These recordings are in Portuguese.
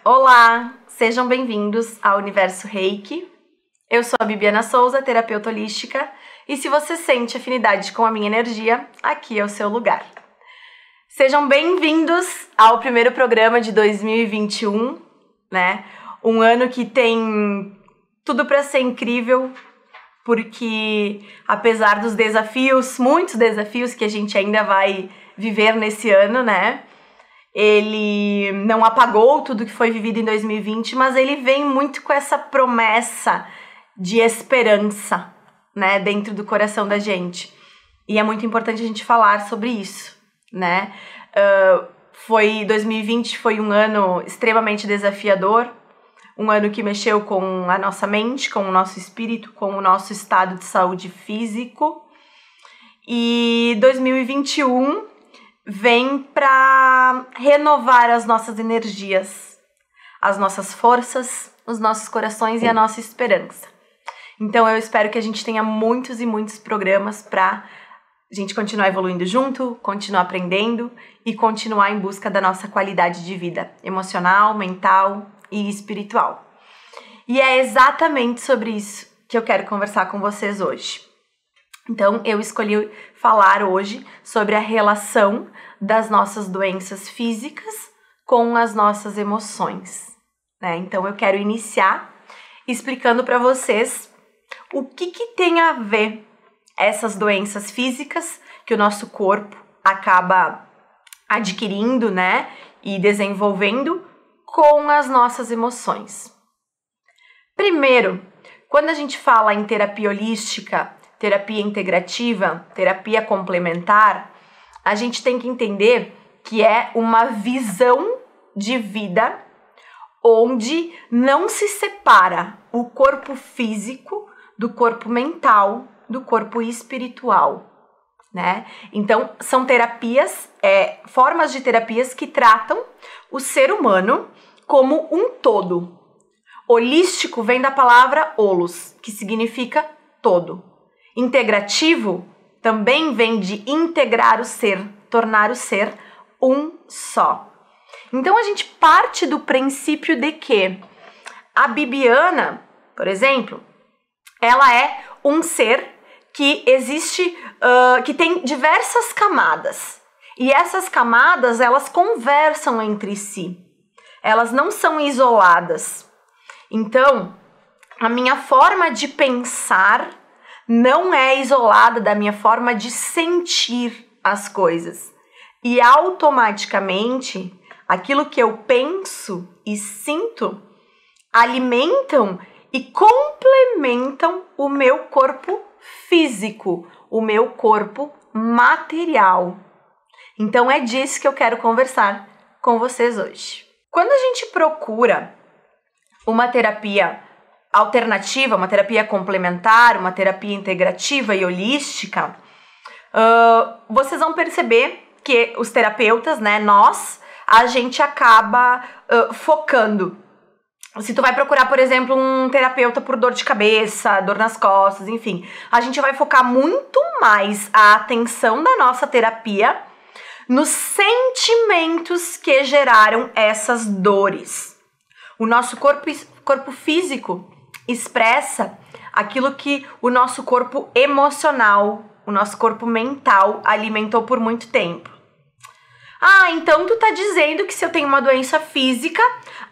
Olá, sejam bem-vindos ao Universo Reiki. Eu sou a Bibiana Souza, terapeuta holística, e se você sente afinidade com a minha energia, aqui é o seu lugar. Sejam bem-vindos ao primeiro programa de 2021, né? Um ano que tem tudo para ser incrível, porque apesar dos desafios, muitos desafios que a gente ainda vai viver nesse ano, né? Ele não apagou tudo que foi vivido em 2020, mas ele vem muito com essa promessa de esperança, né, dentro do coração da gente. E é muito importante a gente falar sobre isso, né? 2020 foi um ano extremamente desafiador, um ano que mexeu com a nossa mente, com o nosso espírito, com o nosso estado de saúde físico. E 2021 vem para renovar as nossas energias, as nossas forças, os nossos corações e a nossa esperança. Então eu espero que a gente tenha muitos e muitos programas para a gente continuar evoluindo junto, continuar aprendendo e continuar em busca da nossa qualidade de vida emocional, mental e espiritual. E é exatamente sobre isso que eu quero conversar com vocês hoje. Então, eu escolhi falar hoje sobre a relação das nossas doenças físicas com as nossas emoções, né? Então, eu quero iniciar explicando para vocês o que tem a ver essas doenças físicas que o nosso corpo acaba adquirindo, né? E desenvolvendo com as nossas emoções. Primeiro, quando a gente fala em terapia holística, terapia integrativa, terapia complementar, a gente tem que entender que é uma visão de vida onde não se separa o corpo físico do corpo mental, do corpo espiritual, né? Então, são terapias, formas de terapias que tratam o ser humano como um todo. Holístico vem da palavra holos, que significa todo. Integrativo também vem de integrar o ser, tornar o ser um só. Então a gente parte do princípio de que a Bibiana, por exemplo, ela é um ser que existe, que tem diversas camadas. E essas camadas, elas conversam entre si. Elas não são isoladas. Então, a minha forma de pensar não é isolada da minha forma de sentir as coisas. E automaticamente, aquilo que eu penso e sinto alimentam e complementam o meu corpo físico, o meu corpo material. Então é disso que eu quero conversar com vocês hoje. Quando a gente procura uma terapia alternativa, uma terapia complementar, uma terapia integrativa e holística, vocês vão perceber que os terapeutas, né, a gente acaba focando. Se tu vai procurar, por exemplo, um terapeuta por dor de cabeça, dor nas costas, enfim, a gente vai focar muito mais a atenção da nossa terapia nos sentimentos que geraram essas dores. O nosso corpo físico expressa aquilo que o nosso corpo emocional, o nosso corpo mental alimentou por muito tempo. Ah, então tu tá dizendo que se eu tenho uma doença física,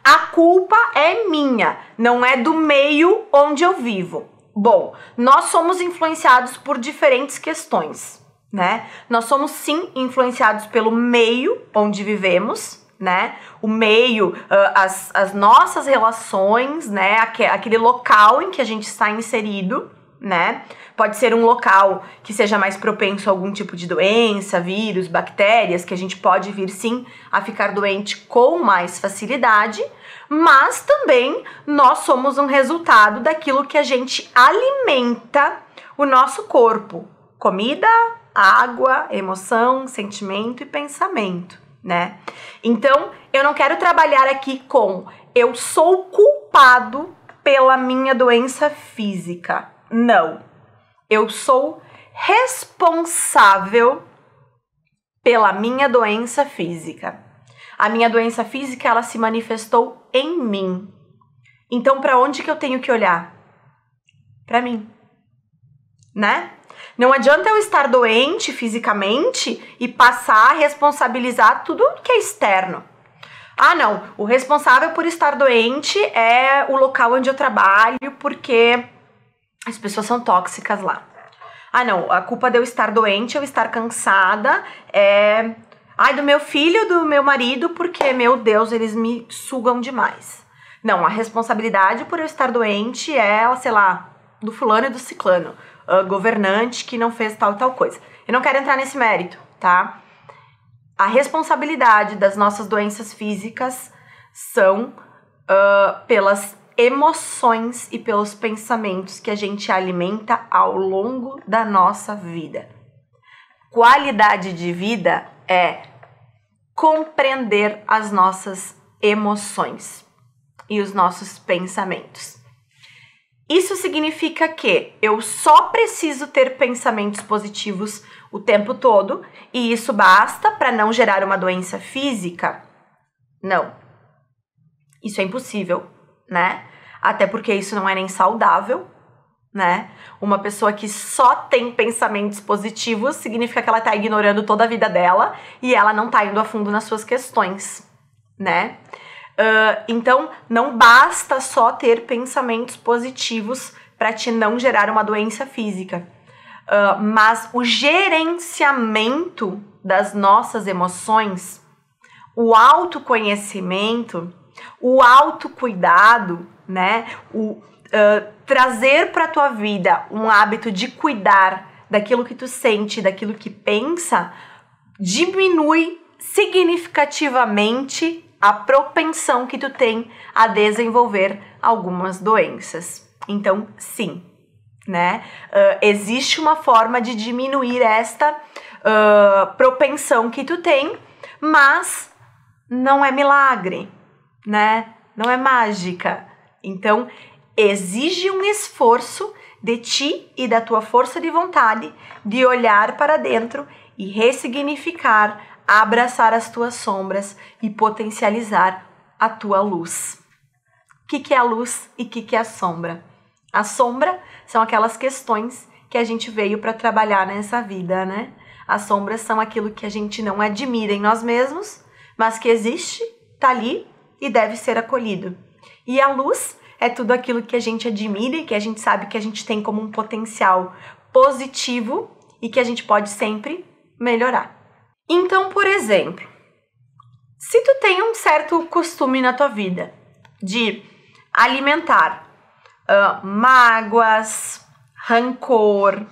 a culpa é minha, não é do meio onde eu vivo. Bom, nós somos influenciados por diferentes questões, né? Nós somos sim influenciados pelo meio onde vivemos, né? O meio, as nossas relações, né? Aquele local em que a gente está inserido, né? Pode ser um local que seja mais propenso a algum tipo de doença, vírus, bactérias, que a gente pode vir sim a ficar doente com mais facilidade, mas também nós somos um resultado daquilo que a gente alimenta o nosso corpo. Comida, água, emoção, sentimento e pensamento, né? Então, eu não quero trabalhar aqui com eu sou culpado pela minha doença física. Não. Eu sou responsável pela minha doença física. A minha doença física, ela se manifestou em mim. Então, para onde que eu tenho que olhar? Para mim, né? Não adianta eu estar doente fisicamente e passar a responsabilizar tudo que é externo. Ah, não, o responsável por estar doente é o local onde eu trabalho porque as pessoas são tóxicas lá. Ah, não, a culpa de eu estar doente, eu estar cansada é... Ai, do meu filho, do meu marido, porque, meu Deus, eles me sugam demais. Não, a responsabilidade por eu estar doente é, sei lá, do fulano e do ciclano. Governante que não fez tal e tal coisa. Eu não quero entrar nesse mérito, tá? A responsabilidade das nossas doenças físicas são pelas emoções e pelos pensamentos que a gente alimenta ao longo da nossa vida. Qualidade de vida é compreender as nossas emoções e os nossos pensamentos. Isso significa que eu só preciso ter pensamentos positivos o tempo todo e isso basta para não gerar uma doença física? Não. Isso é impossível, né? Até porque isso não é nem saudável, né? Uma pessoa que só tem pensamentos positivos significa que ela tá ignorando toda a vida dela e ela não tá indo a fundo nas suas questões, né? Então, não basta só ter pensamentos positivos para te não gerar uma doença física. Mas o gerenciamento das nossas emoções, o autoconhecimento, o autocuidado, né? Trazer para a tua vida um hábito de cuidar daquilo que tu sente, daquilo que pensa, diminui significativamente a propensão que tu tem a desenvolver algumas doenças. Então, sim, né? Existe uma forma de diminuir esta propensão que tu tem, mas não é milagre, né? Não é mágica. Então, exige um esforço de ti e da tua força de vontade de olhar para dentro e ressignificar, abraçar as tuas sombras e potencializar a tua luz. O que é a luz e o que é a sombra? A sombra são aquelas questões que a gente veio para trabalhar nessa vida, né? As sombras são aquilo que a gente não admira em nós mesmos, mas que existe, tá ali e deve ser acolhido. E a luz é tudo aquilo que a gente admira e que a gente sabe que a gente tem como um potencial positivo e que a gente pode sempre melhorar. Então, por exemplo, se tu tem um certo costume na tua vida de alimentar mágoas, rancor,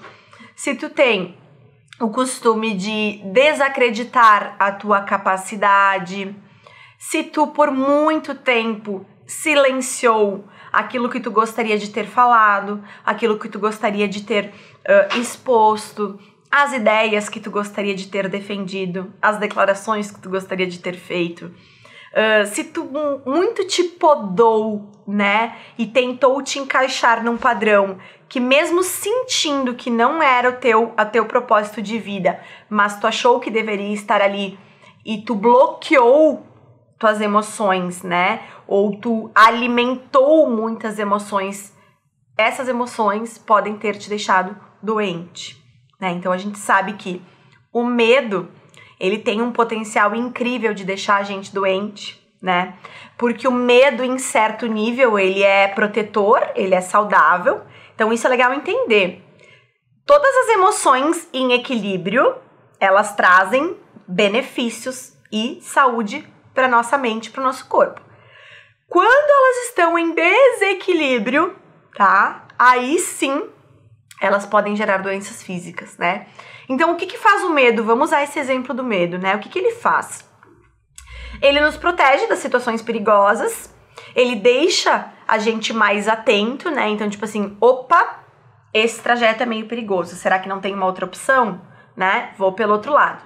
se tu tem o costume de desacreditar a tua capacidade, se tu por muito tempo silenciou aquilo que tu gostaria de ter falado, aquilo que tu gostaria de ter exposto, as ideias que tu gostaria de ter defendido, as declarações que tu gostaria de ter feito. Se tu muito te podou, né, e tentou te encaixar num padrão que mesmo sentindo que não era o teu propósito de vida, mas tu achou que deveria estar ali e tu bloqueou tuas emoções, né, ou tu alimentou muitas emoções, essas emoções podem ter te deixado doente, né? Então a gente sabe que o medo, ele tem um potencial incrível de deixar a gente doente, né? Porque o medo, em certo nível, ele é protetor, ele é saudável. Então isso é legal entender. Todas as emoções em equilíbrio, elas trazem benefícios e saúde para nossa mente, para o nosso corpo. Quando elas estão em desequilíbrio, tá? Aí sim, elas podem gerar doenças físicas, né? Então, o que faz o medo? Vamos usar esse exemplo do medo, né? O que ele faz? Ele nos protege das situações perigosas, ele deixa a gente mais atento, né? Então, tipo assim, opa, esse trajeto é meio perigoso, será que não tem uma outra opção? Né? Vou pelo outro lado.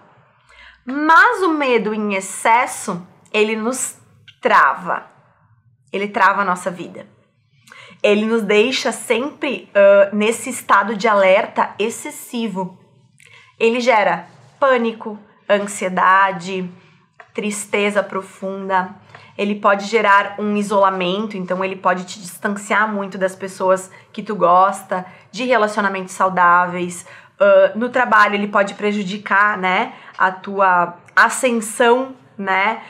Mas o medo em excesso, ele nos trava. Ele trava a nossa vida. Ele nos deixa sempre nesse estado de alerta excessivo. Ele gera pânico, ansiedade, tristeza profunda, ele pode gerar um isolamento, então ele pode te distanciar muito das pessoas que tu gosta, de relacionamentos saudáveis. No trabalho ele pode prejudicar, né, a tua ascensão, né,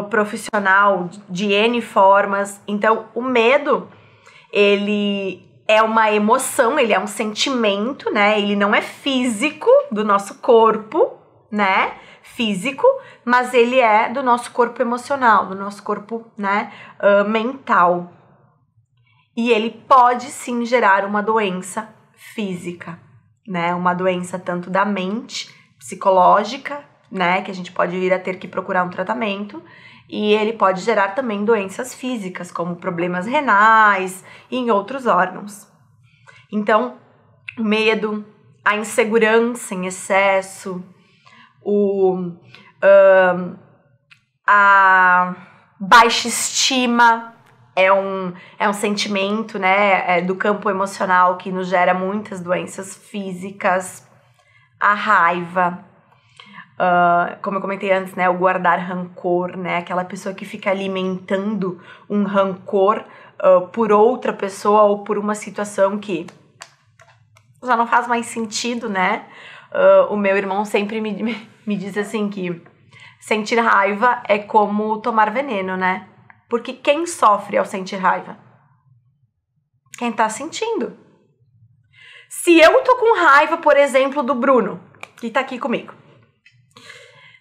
profissional de N formas. Então o medo, ele é uma emoção, ele é um sentimento, né, ele não é físico do nosso corpo, né, físico, mas ele é do nosso corpo emocional, do nosso corpo, né, mental. E ele pode sim gerar uma doença física, né, uma doença tanto da mente, psicológica, né, que a gente pode vir a ter que procurar um tratamento, e ele pode gerar também doenças físicas, como problemas renais e em outros órgãos. Então, o medo, a insegurança em excesso, a baixa estima é um sentimento, né, do campo emocional que nos gera muitas doenças físicas. A raiva, como eu comentei antes, né, o guardar rancor, né, aquela pessoa que fica alimentando um rancor por outra pessoa ou por uma situação que já não faz mais sentido, né? O meu irmão sempre me diz assim que sentir raiva é como tomar veneno, né? Porque quem sofre ao sentir raiva? Quem tá sentindo. Se eu tô com raiva, por exemplo, do Bruno, que tá aqui comigo.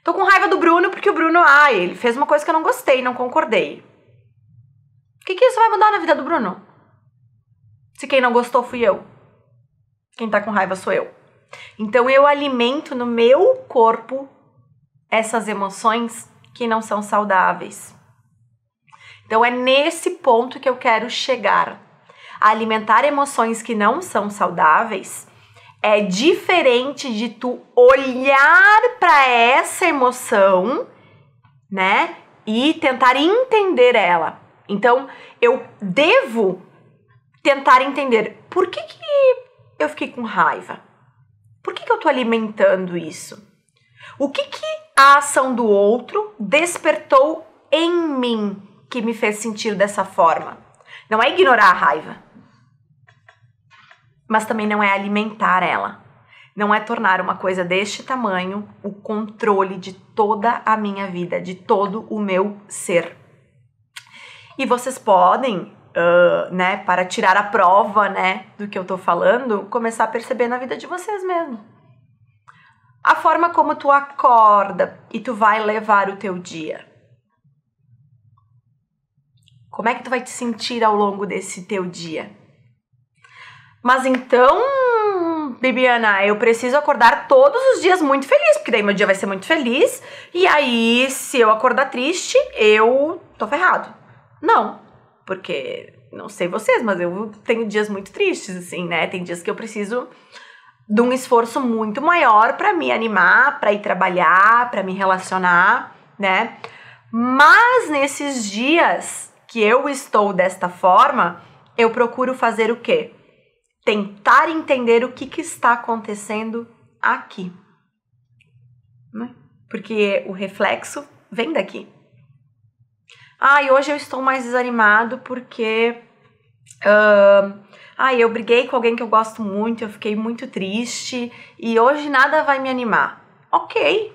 Tô com raiva do Bruno porque o Bruno, ele fez uma coisa que eu não gostei, não concordei. O que isso vai mudar na vida do Bruno? Se quem não gostou fui eu. Quem tá com raiva sou eu. Então eu alimento no meu corpo essas emoções que não são saudáveis. Então é nesse ponto que eu quero chegar. Alimentar emoções que não são saudáveis é diferente de tu olhar para essa emoção, né, e tentar entender ela. Então eu devo tentar entender por que eu fiquei com raiva. Por que eu tô alimentando isso? O que a ação do outro despertou em mim que me fez sentir dessa forma? Não é ignorar a raiva, mas também não é alimentar ela. Não é tornar uma coisa deste tamanho o controle de toda a minha vida, de todo o meu ser. E vocês podem, né, para tirar a prova, né, do que eu tô falando, começar a perceber na vida de vocês mesmo. A forma como tu acorda e tu vai levar o teu dia. Como é que tu vai te sentir ao longo desse teu dia? Mas então, Bibiana, eu preciso acordar todos os dias muito feliz, porque daí meu dia vai ser muito feliz, e aí se eu acordar triste, eu tô ferrado. Não, porque não sei vocês, mas eu tenho dias muito tristes, assim, né? Tem dias que eu preciso de um esforço muito maior para me animar, para ir trabalhar, para me relacionar, né? Mas nesses dias que eu estou desta forma, eu procuro fazer o quê? Tentar entender o que está acontecendo aqui, né? Porque o reflexo vem daqui. E hoje eu estou mais desanimado porque eu briguei com alguém que eu gosto muito, eu fiquei muito triste e hoje nada vai me animar. Ok,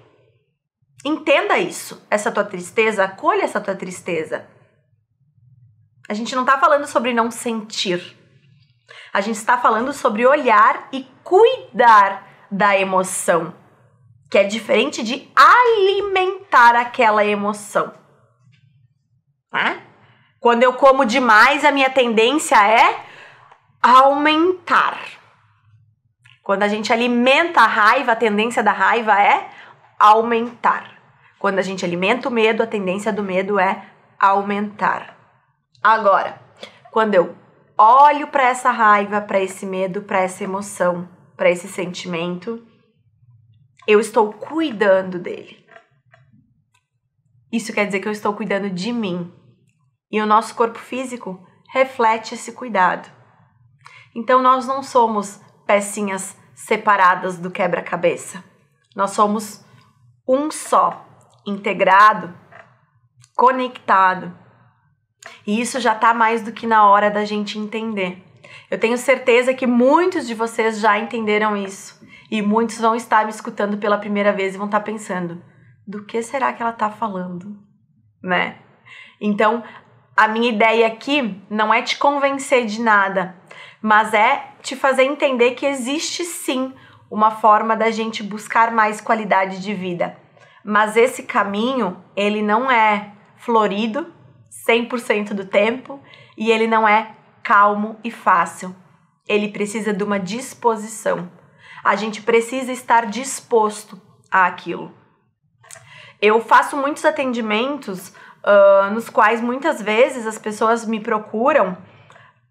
entenda isso, essa tua tristeza, acolha essa tua tristeza. A gente não tá falando sobre não sentir, a gente está falando sobre olhar e cuidar da emoção, que é diferente de alimentar aquela emoção. Né? Quando eu como demais, a minha tendência é aumentar. Quando a gente alimenta a raiva, a tendência da raiva é aumentar. Quando a gente alimenta o medo, a tendência do medo é aumentar. Agora, quando eu olho para essa raiva, para esse medo, para essa emoção, para esse sentimento, eu estou cuidando dele. Isso quer dizer que eu estou cuidando de mim. E o nosso corpo físico reflete esse cuidado. Então, nós não somos pecinhas separadas do quebra-cabeça. Nós somos um só. integrado, conectado. E isso já tá mais do que na hora da gente entender. Eu tenho certeza que muitos de vocês já entenderam isso. E muitos vão estar me escutando pela primeira vez e vão estar pensando, do que será que ela tá falando? Né? Então, a minha ideia aqui não é te convencer de nada, mas é te fazer entender que existe sim uma forma da gente buscar mais qualidade de vida. Mas esse caminho, ele não é florido 100% do tempo e ele não é calmo e fácil. Ele precisa de uma disposição. A gente precisa estar disposto àquilo. Eu faço muitos atendimentos nos quais muitas vezes as pessoas me procuram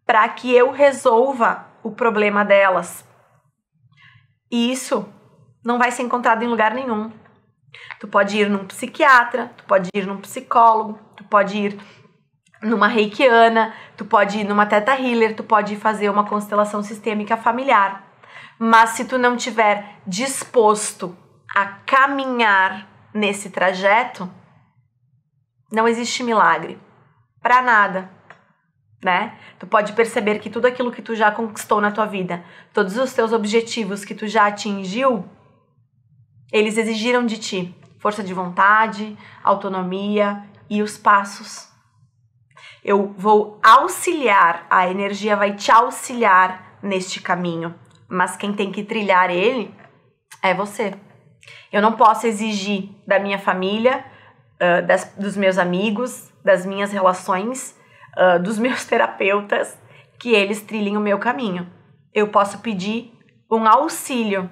para que eu resolva o problema delas. E isso não vai ser encontrado em lugar nenhum. Tu pode ir num psiquiatra, tu pode ir num psicólogo, tu pode ir numa reikiana, tu pode ir numa teta healer, tu pode ir fazer uma constelação sistêmica familiar. Mas se tu não tiver disposto a caminhar nesse trajeto, não existe milagre. Pra nada, né? Tu pode perceber que tudo aquilo que tu já conquistou na tua vida, todos os teus objetivos que tu já atingiu, eles exigiram de ti força de vontade, autonomia e os passos. Eu vou auxiliar, a energia vai te auxiliar neste caminho, mas quem tem que trilhar ele é você. Eu não posso exigir da minha família, dos meus amigos, das minhas relações, dos meus terapeutas, que eles trilhem o meu caminho. Eu posso pedir um auxílio.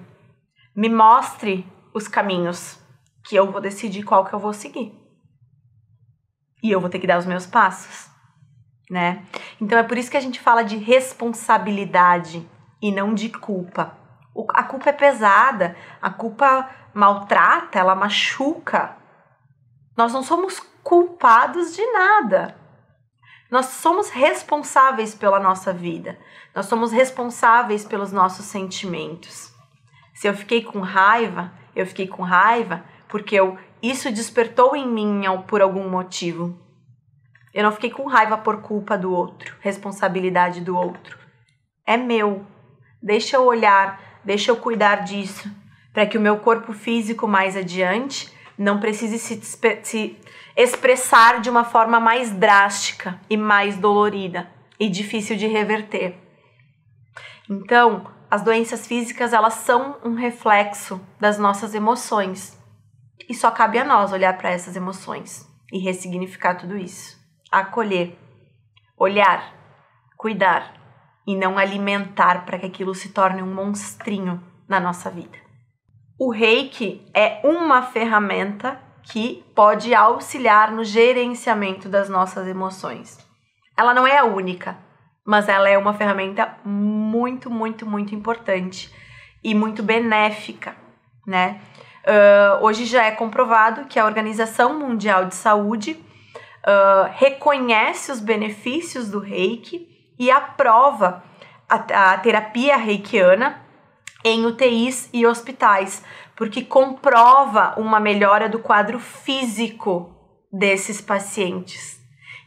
Me mostre os caminhos, que eu vou decidir qual que eu vou seguir. E eu vou ter que dar os meus passos, né? Então é por isso que a gente fala de responsabilidade e não de culpa. A culpa é pesada, a culpa maltrata, ela machuca. Nós não somos culpados de nada. Nós somos responsáveis pela nossa vida. Nós somos responsáveis pelos nossos sentimentos. Se eu fiquei com raiva, porque isso despertou em mim por algum motivo. Eu não fiquei com raiva por culpa do outro, responsabilidade do outro. É meu. Deixa eu olhar, deixa eu cuidar disso, para que o meu corpo físico mais adiante não precise se expressar de uma forma mais drástica e mais dolorida e difícil de reverter. Então, as doenças físicas, elas são um reflexo das nossas emoções. E só cabe a nós olhar para essas emoções e ressignificar tudo isso. Acolher, olhar, cuidar e não alimentar para que aquilo se torne um monstrinho na nossa vida. O Reiki é uma ferramenta que pode auxiliar no gerenciamento das nossas emoções. Ela não é a única, mas ela é uma ferramenta muito, muito, muito importante e muito benéfica, né? Hoje já é comprovado que a Organização Mundial de Saúde reconhece os benefícios do Reiki e aprova a terapia reikiana em UTIs e hospitais, porque comprova uma melhora do quadro físico desses pacientes.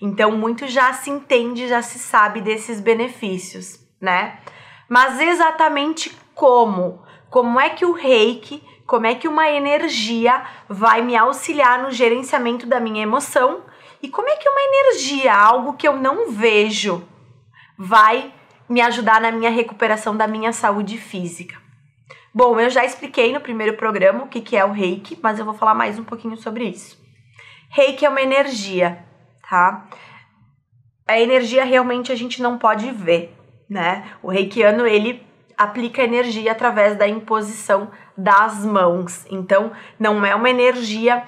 Então, muito já se entende, já se sabe desses benefícios, né? Mas exatamente como é que o Reiki, como é que uma energia vai me auxiliar no gerenciamento da minha emoção e como é que uma energia, algo que eu não vejo, vai me ajudar na minha recuperação da minha saúde física. Bom, eu já expliquei no primeiro programa o que é o Reiki, mas eu vou falar mais um pouquinho sobre isso. Reiki é uma energia, tá? A energia realmente a gente não pode ver, né? O reikiano, ele aplica energia através da imposição das mãos. Então, não é uma energia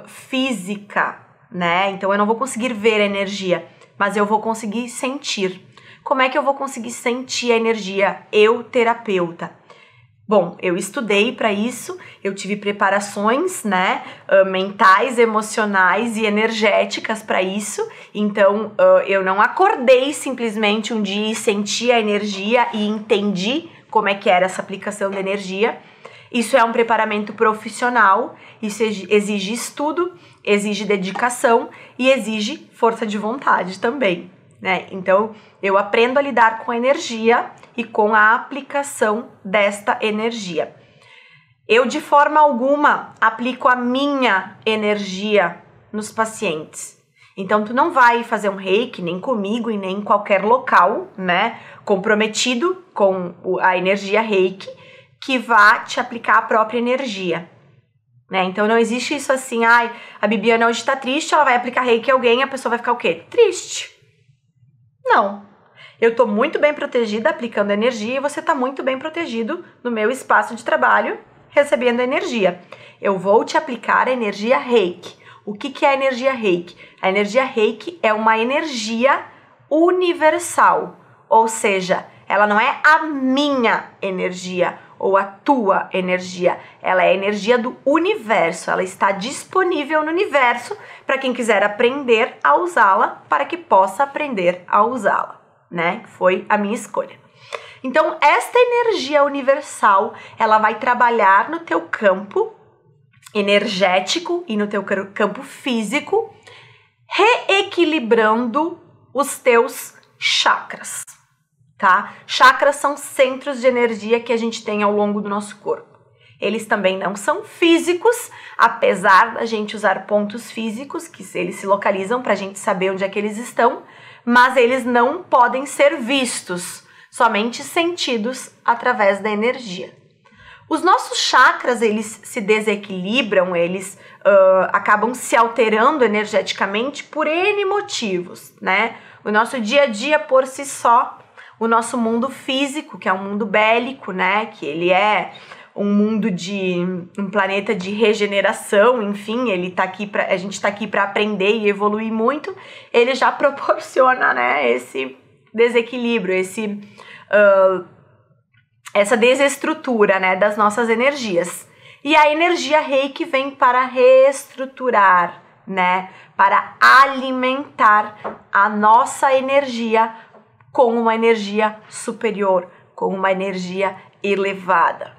física, né? Então, eu não vou conseguir ver a energia, mas eu vou conseguir sentir. Como é que eu vou conseguir sentir a energia? Eu, terapeuta. Bom, eu estudei para isso, eu tive preparações, né, mentais, emocionais e energéticas para isso. Então, eu não acordei simplesmente um dia e senti a energia e entendi como é que era essa aplicação da energia. Isso é um preparamento profissional, isso exige estudo, exige dedicação e exige força de vontade também, né? Então, eu aprendo a lidar com a energia e com a aplicação desta energia. Eu, de forma alguma, aplico a minha energia nos pacientes. Então, tu não vai fazer um reiki nem comigo e nem em qualquer local, né, comprometido com a energia reiki, que vá te aplicar a própria energia, né? Então, não existe isso assim, a Bibiana hoje tá triste, ela vai aplicar reiki a alguém, a pessoa vai ficar o quê? Triste. Não. Eu tô muito bem protegida aplicando energia e você tá muito bem protegido no meu espaço de trabalho, recebendo energia. Eu vou te aplicar a energia reiki. O que é a energia reiki? A energia reiki é uma energia universal, ou seja, ela não é a minha energia ou a tua energia, ela é a energia do universo, ela está disponível no universo para quem quiser aprender a usá-la, para que possa aprender a usá-la, né? Foi a minha escolha. Então, esta energia universal, ela vai trabalhar no teu campo energético e no teu campo físico, reequilibrando os teus chakras, tá? Chakras são centros de energia que a gente tem ao longo do nosso corpo. Eles também não são físicos, apesar da gente usar pontos físicos, que eles se localizam para a gente saber onde é que eles estão, mas eles não podem ser vistos, somente sentidos através da energia. Os nossos chakras, eles se desequilibram, eles acabam se alterando energeticamente por N motivos, né? O nosso dia a dia por si só, o nosso mundo físico, que é um mundo bélico, né? Que ele é um mundo um planeta de regeneração, enfim, a gente tá aqui para aprender e evoluir muito, ele já proporciona, né, esse desequilíbrio, essa desestrutura, né, das nossas energias. E a energia reiki vem para reestruturar, né, para alimentar a nossa energia com uma energia superior, com uma energia elevada.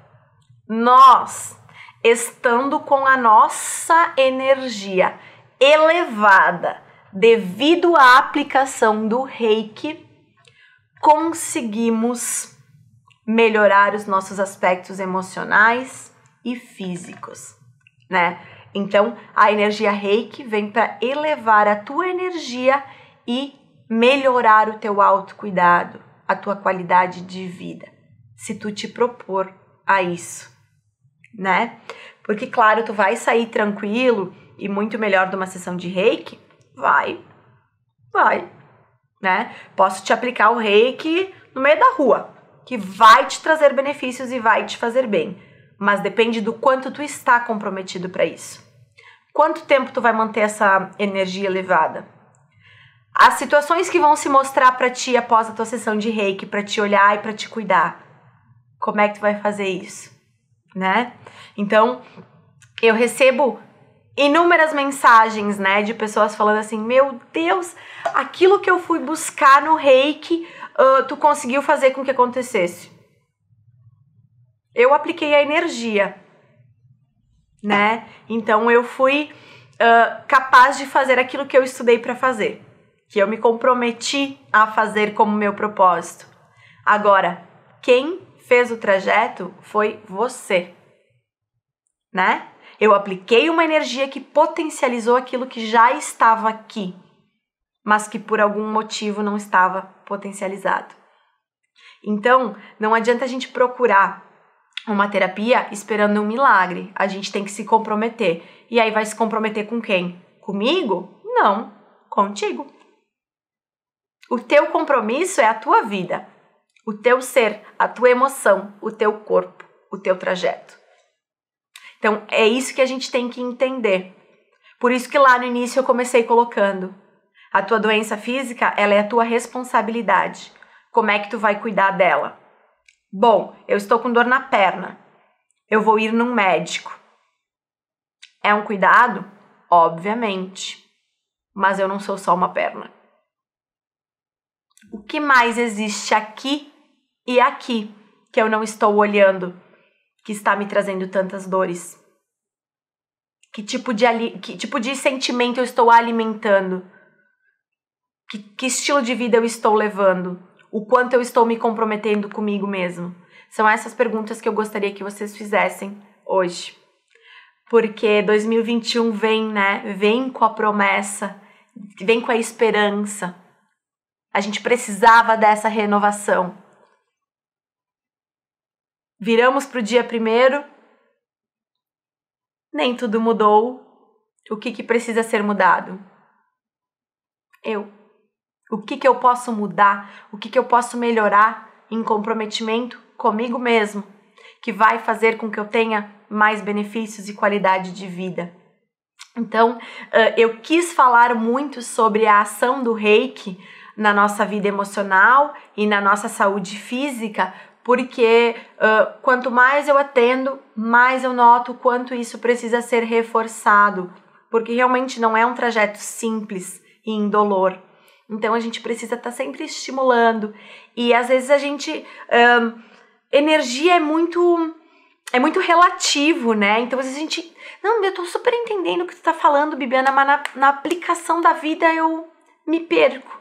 Nós, estando com a nossa energia elevada, devido à aplicação do reiki, conseguimos melhorar os nossos aspectos emocionais e físicos, né? Então, a energia reiki vem para elevar a tua energia e melhorar o teu autocuidado, a tua qualidade de vida, se tu te propor a isso, né? Porque, claro, tu vai sair tranquilo e muito melhor de uma sessão de reiki? Vai, né? Posso te aplicar o reiki no meio da rua, que vai te trazer benefícios e vai te fazer bem. Mas depende do quanto tu está comprometido para isso. Quanto tempo tu vai manter essa energia elevada? As situações que vão se mostrar para ti após a tua sessão de reiki, para te olhar e para te cuidar. Como é que tu vai fazer isso? Né? Então, eu recebo inúmeras mensagens, né, de pessoas falando assim, meu Deus, aquilo que eu fui buscar no reiki, tu conseguiu fazer com que acontecesse. Eu apliquei a energia, né? Então eu fui capaz de fazer aquilo que eu estudei para fazer, que eu me comprometi a fazer como meu propósito. Agora, quem fez o trajeto foi você, né? Eu apliquei uma energia que potencializou aquilo que já estava aqui, mas que por algum motivo não estava potencializado. Então, não adianta a gente procurar uma terapia esperando um milagre. A gente tem que se comprometer. E aí vai se comprometer com quem? Comigo? Não, contigo. O teu compromisso é a tua vida, o teu ser, a tua emoção, o teu corpo, o teu trajeto. Então, é isso que a gente tem que entender. Por isso que lá no início eu comecei colocando: a tua doença física, ela é a tua responsabilidade. Como é que tu vai cuidar dela? Bom, eu estou com dor na perna. Eu vou ir num médico. É um cuidado? Obviamente. Mas eu não sou só uma perna. O que mais existe aqui e aqui que eu não estou olhando? que está me trazendo tantas dores? Que tipo de sentimento eu estou alimentando? Que estilo de vida eu estou levando? O quanto eu estou me comprometendo comigo mesmo? São essas perguntas que eu gostaria que vocês fizessem hoje. Porque 2021 vem, né? Vem com a promessa, vem com a esperança. A gente precisava dessa renovação. Viramos para o dia 1º, nem tudo mudou. O que precisa ser mudado? Eu. O que eu posso mudar? O que eu posso melhorar em comprometimento comigo mesmo, que vai fazer com que eu tenha mais benefícios e qualidade de vida? Então, eu quis falar muito sobre a ação do Reiki na nossa vida emocional e na nossa saúde física, porque quanto mais eu atendo, mais eu noto o quanto isso precisa ser reforçado, porque realmente não é um trajeto simples e indolor. Então a gente precisa estar sempre estimulando, e às vezes a gente... energia é muito relativo, né? Então às vezes a gente... Não, eu tô super entendendo o que tu tá falando, Bibiana, mas na aplicação da vida eu me perco,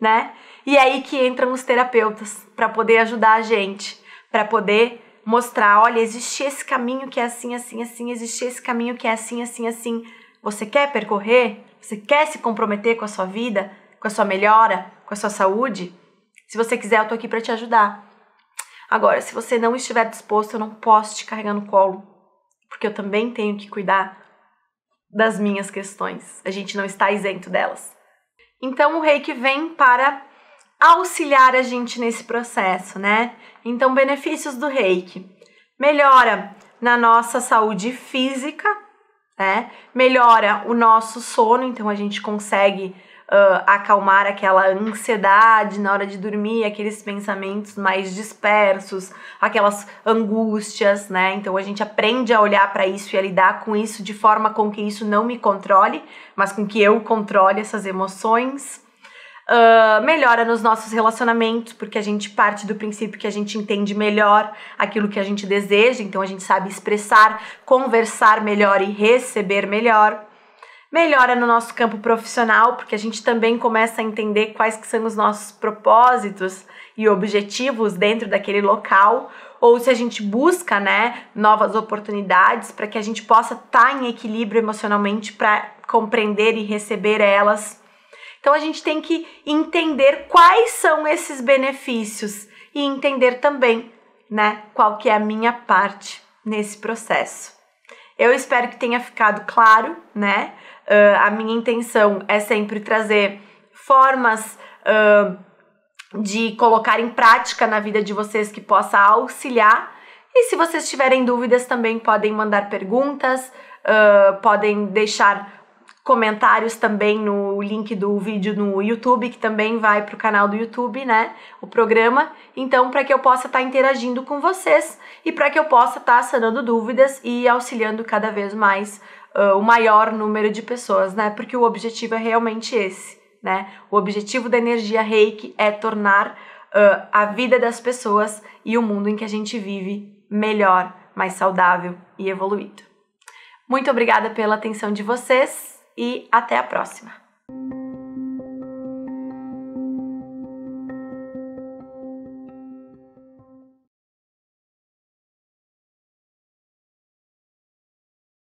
né? E aí que entram os terapeutas para poder ajudar a gente, para poder mostrar, olha, existe esse caminho que é assim, assim, assim, existe esse caminho que é assim, assim, assim. Você quer percorrer? Você quer se comprometer com a sua vida, com a sua melhora, com a sua saúde? Se você quiser, eu tô aqui para te ajudar. Agora, se você não estiver disposto, eu não posso te carregar no colo, porque eu também tenho que cuidar das minhas questões. A gente não está isento delas. Então, o Reiki vem para auxiliar a gente nesse processo, né? Então, benefícios do Reiki. Melhora na nossa saúde física, né? Melhora o nosso sono, então a gente consegue acalmar aquela ansiedade na hora de dormir, aqueles pensamentos mais dispersos, aquelas angústias, né? Então a gente aprende a olhar para isso e a lidar com isso de forma com que isso não me controle, mas com que eu controle essas emoções. Melhora nos nossos relacionamentos, porque a gente parte do princípio que a gente entende melhor aquilo que a gente deseja, então a gente sabe expressar, conversar melhor e receber melhor. Melhora no nosso campo profissional, porque a gente também começa a entender quais que são os nossos propósitos e objetivos dentro daquele local, ou se a gente busca, né, novas oportunidades para que a gente possa estar em equilíbrio emocionalmente para compreender e receber elas. Então a gente tem que entender quais são esses benefícios e entender também, né, qual que é a minha parte nesse processo. Eu espero que tenha ficado claro, né? A minha intenção é sempre trazer formas de colocar em prática na vida de vocês que possa auxiliar. E se vocês tiverem dúvidas, também podem mandar perguntas, podem deixar comentários também no link do vídeo no YouTube, que também vai para o canal do YouTube, né, o programa. Então, para que eu possa estar interagindo com vocês e para que eu possa estar sanando dúvidas e auxiliando cada vez mais o maior número de pessoas, né, porque o objetivo é realmente esse, né, o objetivo da energia Reiki é tornar a vida das pessoas e o mundo em que a gente vive melhor, mais saudável e evoluído. Muito obrigada pela atenção de vocês. E até a próxima!